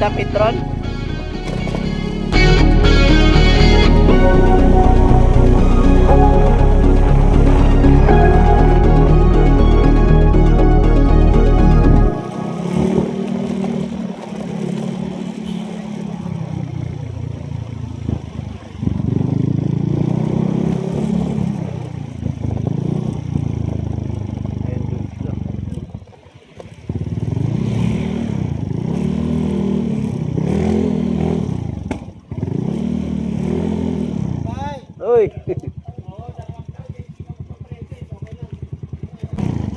sa Petron. Uy.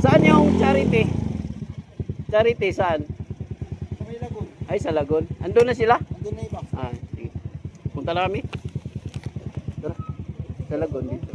Saan yung charity? Charity saan? Sa may Lagun. Ay, sa Lagun. Andun na sila? Andun na iba. Ah, sige. Punta na kami. Tara. Sa Lagun dito.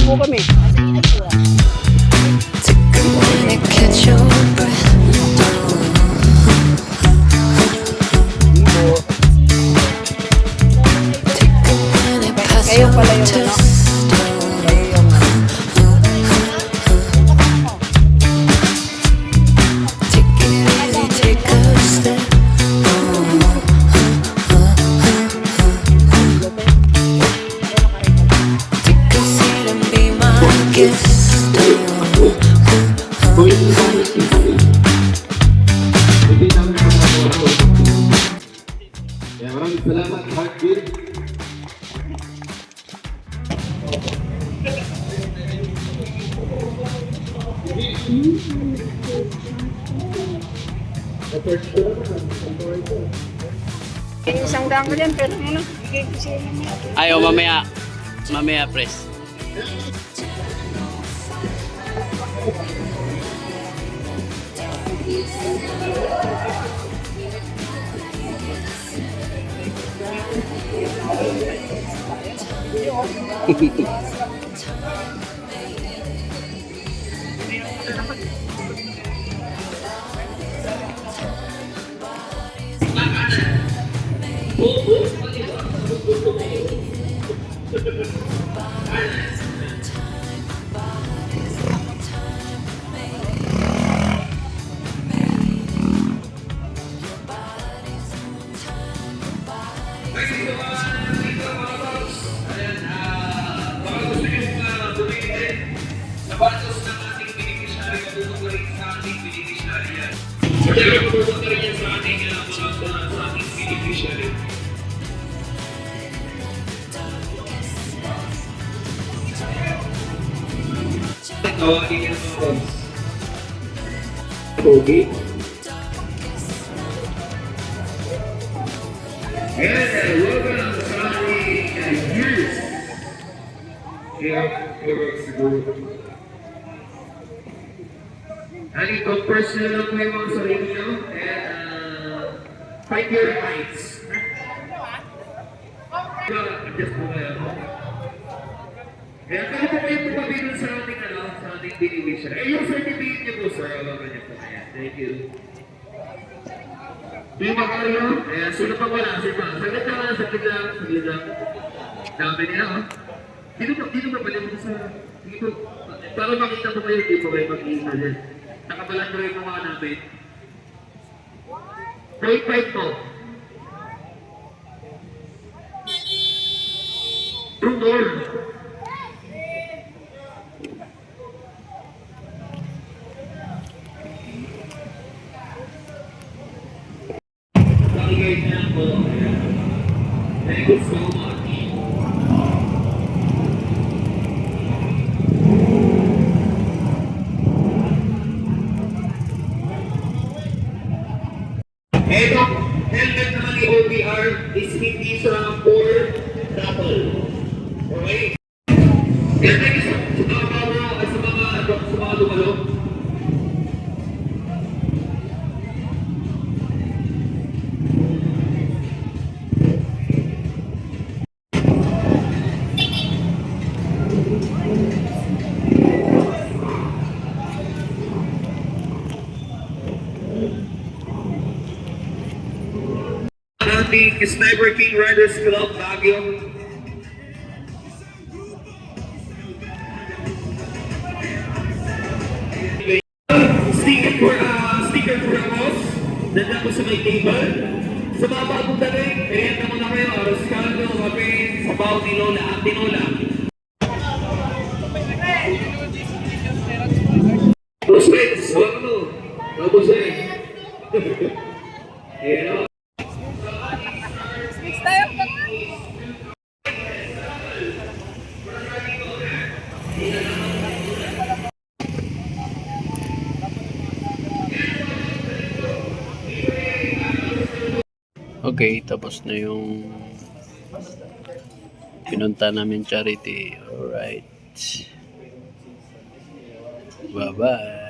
Mo kami. Kayo pala yung ano? Maraming salamat, Heartbeat. Isang daan ko dyan, pero ano, bigay ko siya naman. Ayaw, mamaya. Mamaya, press. Tawagin yung mga boss. Okay. And welcome sa ating years. Kaya, siguro. Aning personal lang po yung mga sarili nyo. And 5-year rides. mag-adjust po kayo. Kaya pwede po kayo tumabi dun sa ating, sa ating television. Yung certificate niyo po, sir. Awagan niyo po. Ayan, thank you. Di ba kayo? Ayan, sino pa wala? Sino pa? Saglit lang, saglit lang, saglit lang. Sabi nila, dito ba pala mo sa... Dito, para makita mo kayo, di po kayo mag-iingal yan. Nakabalan mo rin mga namin. Break fight po. Two more. Thank you so much. Ito, helmet naman ni OBR is hindi siya for travel. Okay? Yan tayo sa mga dumalo. Ating Sniper King Riders Club Baguio. Sticker for a boss. Dada po sa may table. Sa mga bagong daling, kaya muna kayo, Roscaldo, kape, sabaw, tinola, tinola. Prospects, huwag mo. Tapos Ayan o. Mix tayo. Okay, tapos na yung pinunta namin charity. Alright. Bye-bye.